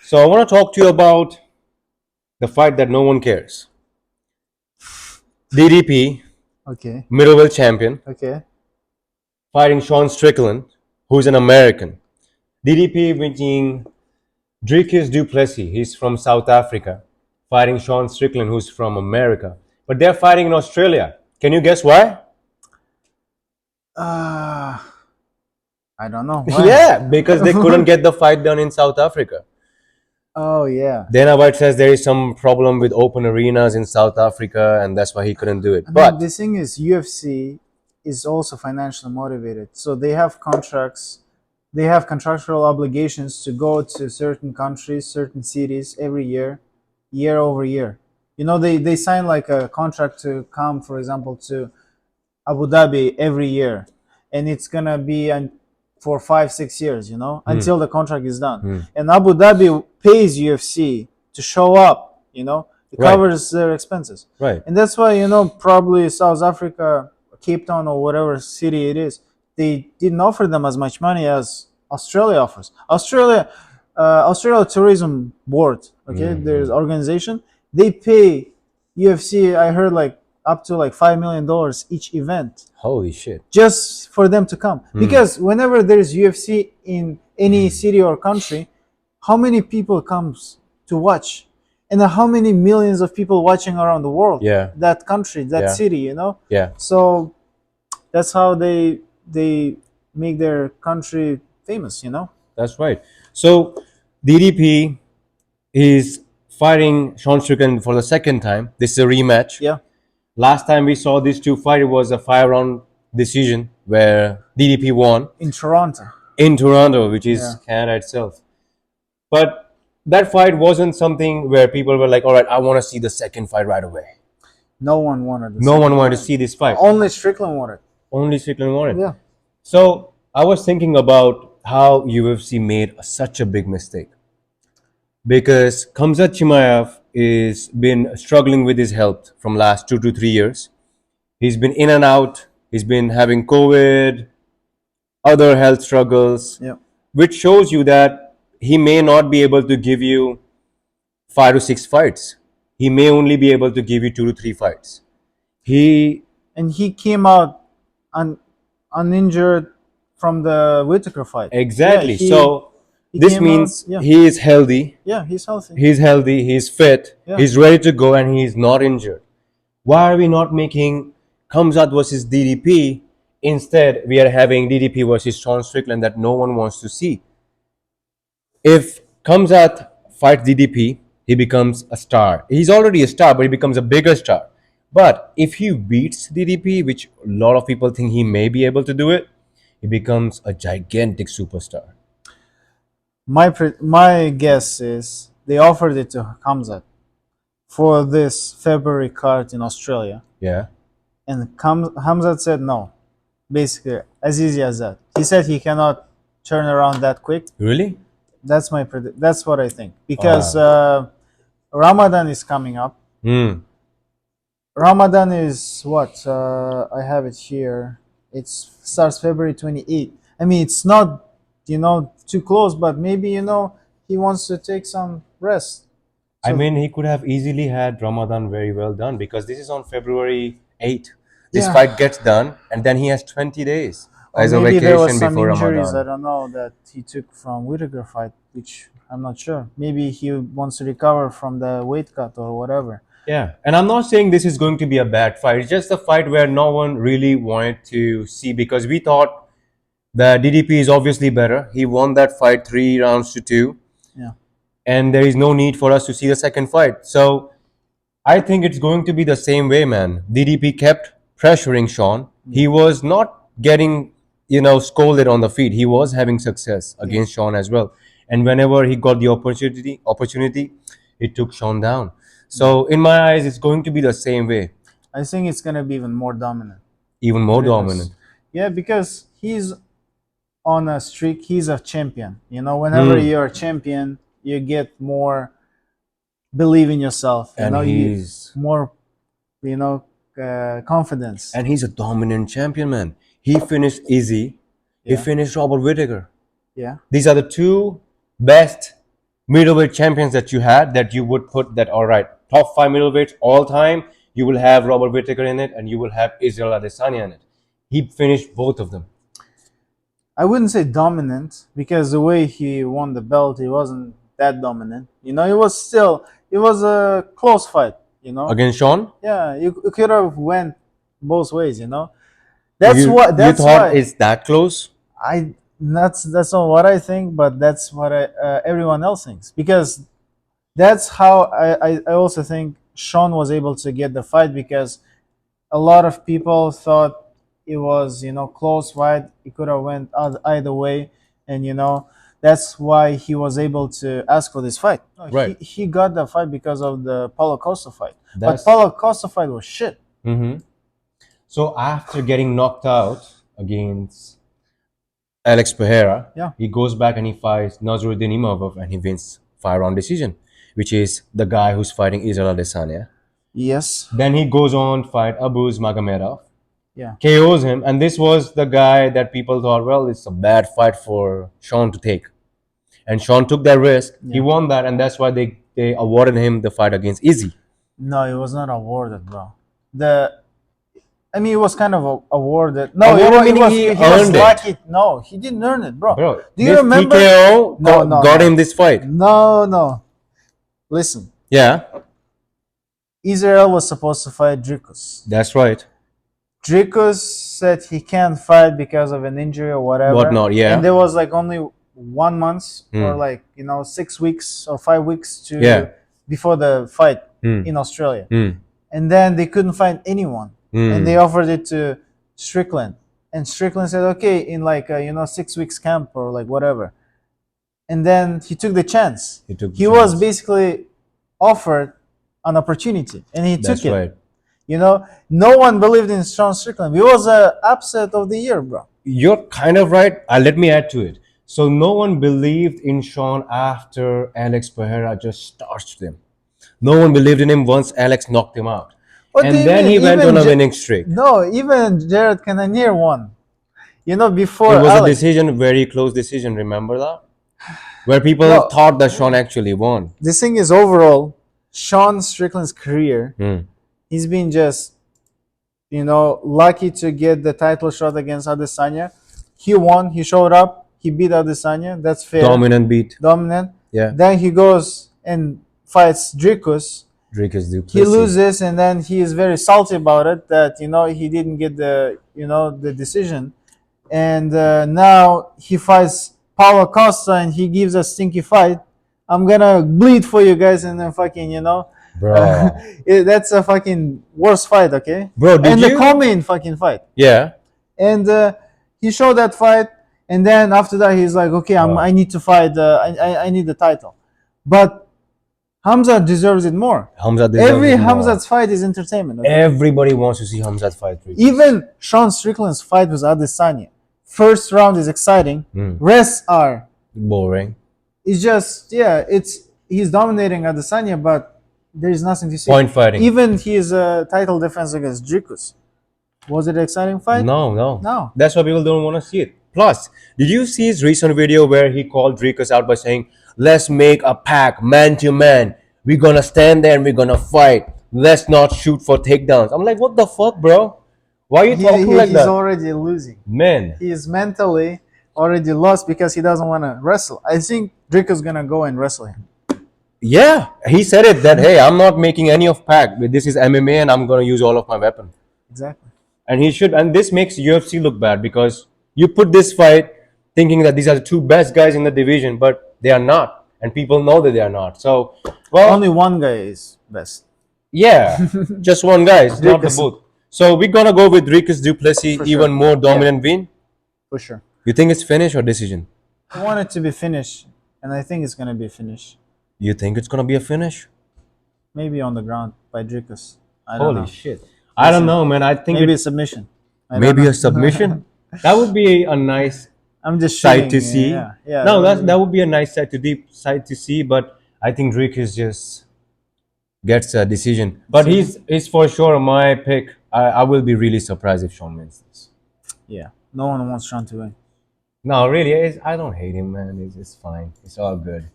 So I want to talk to you about the fight that no one cares. DDP, Okay. middleweight champion, Okay. fighting Sean Strickland, who's an American. DDP winning Drikus du Plessis, he's from South Africa, fighting Sean Strickland, who's from America. But they're fighting in Australia. Can you guess why? Uh, I don't know why. Yeah, because they couldn't get the fight done in South Africa. Oh yeah. Dana White says there is some problem with open arenas in South Africa, and that's why he couldn't do it. I mean, But the thing is, UFC is also financially motivated, so they have contracts. They have contractual obligations to go to certain countries, certain cities every year, year over year. They sign like a contract to come, for example, to Abu Dhabi every year, and it's gonna be for 5 6 years, until the contract is done. And Abu Dhabi pays UFC to show up. It right, covers their expenses, right. and that's why probably South Africa, Cape Town, or whatever city it is, they didn't offer them as much money as Australia offers. Australia Tourism Board, okay, there's organization. They pay UFC. I heard like up to like $5 million each event Holy shit. just for them to come. Because whenever there's UFC in any city or country, how many people comes to watch, and how many millions of people watching around the world? Yeah. That country, that Yeah. city, Yeah, So that's how they make their country famous. that's right. So DDP is fighting Sean Strickland for the second time. This is a rematch. Yeah. Last time we saw these two fight, it was a 5 round decision where DDP won In Toronto. in Toronto, which is Yeah. Canada itself. But that fight wasn't something where people were like, all right, I want to see the second fight right away. No one wanted this. No one wanted to see this fight. Only Strickland wanted. Only Strickland wanted. Yeah. So I was thinking about how UFC made such a big mistake. Because Khamzat Chimaev is been struggling with his health from last 2 to 3 years. He's been in and out. He's been having COVID, other health struggles, Yeah. which shows you that he may not be able to give you 5 to 6 fights. He may only be able to give you 2 to 3 fights. And he came out uninjured from the Whitaker fight. Exactly. Yeah, So he this came means out- yeah. he is healthy. Yeah, he's healthy. He's healthy. He's fit. Yeah. He's ready to go, and he's not injured. Why are we not making Khamzat versus DDP? Instead, we are having DDP versus Sean Strickland that no one wants to see. If Khamzat fights DDP, he becomes a star. He's already a star, but he becomes a bigger star. But if he beats DDP, which a lot of people think he may be able to do it, he becomes a gigantic superstar. My guess is they offered it to Khamzat for this February card in Australia, Yeah. and Khamzat said no. Basically, as easy as that. He said he cannot turn around that quick. Really? That's that's what I think, because Ramadan is coming up. Ramadan is what? I have it here. It starts February 28th. I mean, it's not, too close, but maybe, he wants to take some rest. I mean, he could have easily had Ramadan very well done because this is on February 8th. This Yeah. fight gets done, and then he has 20 days Or as a maybe there was vacation some before injuries, I Ramadan. don't know, that he took from Whitaker fight, which I'm not sure. Maybe he wants to recover from the weight cut or whatever. Yeah, and I'm not saying this is going to be a bad fight. It's just a fight where no one really wanted to see because we thought that DDP is obviously better. He won that fight 3 rounds to 2. Yeah. And there is no need for us to see the second fight. So I think it's going to be the same way, man. DDP kept pressuring Sean. He was not getting, scolded on the feet. He was having success against Sean as well. And whenever he got the opportunity, he took Sean down. So in my eyes, it's going to be the same way, I think it's going to be even more dominant. even more Drikus. dominant. Yeah, because he's on a streak. He's a champion. Whenever you're a champion, you get more believe in yourself. And he's more, confidence. and he's a dominant champion, man. He finished Izzy. He Yeah. finished Robert Whittaker. Yeah. These are the two best middleweight champions that you had, that you would put that, all right, top 5 middleweights all time, you will have Robert Whittaker in it and you will have Israel Adesanya in it. He finished both of them. I wouldn't say dominant because the way he won the belt, he wasn't that dominant. You know, it was a close fight. You know, Against Sean? yeah, you could have went both ways. You know, You that's thought why it's that close? that's not what I think, but that's what everyone else thinks because that's how I also think Sean was able to get the fight because a lot of people thought it was close fight. It could have went either way, and that's why he was able to ask for this fight. No, Right. he got the fight because of the Paulo Costa fight, That's but Paulo Costa fight was shit. hmm So after getting knocked out against Alex Pereira, Yeah. he goes back and he fights Nazruddin Imavov and he wins 5 round decision, which is the guy who's fighting Israel Adesanya. Yes. Then he goes on to fight Abuz Magomedov, Yeah. KOs him, and this was the guy that people thought, well, it's a bad fight for Sean to take. And Sean took that risk. He Yeah. won that, and that's why they awarded him the fight against Izzy. No, it was not awarded, bro. I mean, it was kind of awarded. No, Awarded it was, meaning he was earned it. lucky. No, he didn't earn it, bro. Bro, Do you this remember? TKO No, got no. him this fight. No. Listen, Yeah, Israel was supposed to fight Drikus. that's right. Drikus said he can't fight because of an injury or whatever. Whatnot, yeah. And there was like only 1 month or 6 weeks or 5 weeks to Yeah. before the fight Hmm. in Australia. Hmm. And then they couldn't find anyone. Hmm. And they offered it to Strickland. And Strickland said, okay, in 6 weeks camp or like whatever. And then he took the chance. He Was basically offered an opportunity and he That's took it. right. No one believed in Sean Strickland. He was a upset of the year, bro. You're kind of right. Let me add to it. So no one believed in Sean after Alex Pereira just starched him. No one believed in him once Alex knocked him out. What do And you then mean? he went Even on a winning streak. No, even Jared Cannonier won. Before It was Alex. a decision, very close decision. Remember that? Where people No. thought that Sean actually won. The thing is, overall, Sean Strickland's career, Hmm. he's been just, lucky to get the title shot against Adesanya. He won. He showed up. He beat Adesanya. That's fair. Dominant beat. Dominant. Yeah. Then he goes and fights Drikus. Drikus du He Plessis. loses, and then he is very salty about it that he didn't get the decision, and now he fights Paulo Costa and he gives a stinky fight. I'm gonna bleed for you guys, and then fucking Bro. that's a fucking worst fight, okay? Bro, did and you? the co-main fucking fight, Yeah. and he showed that fight, and then after that he's like, okay, I need to fight. I need the title, but Khamzat deserves it more. Khamzat deserves Every it more. Khamzat's fight is entertainment. Okay? Everybody wants to see Khamzat fight. Drikus. Even Sean Strickland's fight with Adesanya, first round is exciting. Rest are Boring. it's just he's dominating Adesanya, but there is nothing to see. Point fighting. Even his title defense against Drikus, was it an exciting fight? No. That's why people don't want to see it. Plus, did you see his recent video where he called Drikus out by saying, let's make a pack, man to man. We're gonna stand there and we're gonna fight. Let's not shoot for takedowns. I'm like, what the fuck, bro? Why are you talking like He's that? already losing. Man. He is mentally already lost because he doesn't want to wrestle. I think Drikus gonna go and wrestle him. Yeah, he said it that, hey, I'm not making any of pack. This is MMA and I'm gonna use all of my weapon. Exactly. And he should, and this makes UFC look bad because you put this fight thinking that these are the two best guys in the division, but they are not, and people know that they are not. So, well, Only one guy is best. yeah, just one guy, it's not the Drikus. both. So we're gonna go with Drikus du Plessis, For even sure. more dominant win. For sure. You think it's finish or decision? I want it to be finished, and I think it's gonna be finished. You think it's gonna be a finish? Maybe on the ground by Drikus. I don't know. Holy shit! I don't know, man. I think Maybe a submission. I don't maybe know. a submission. That would be a nice I'm just sight to shooting, see. Yeah. No, that would be a nice sight to see. But I think Drikus just gets a decision. But he's for sure my pick. I will be really surprised if Sean wins this. Yeah. No one wants Sean to win. No, really, I don't hate him, man. It's fine. It's all good.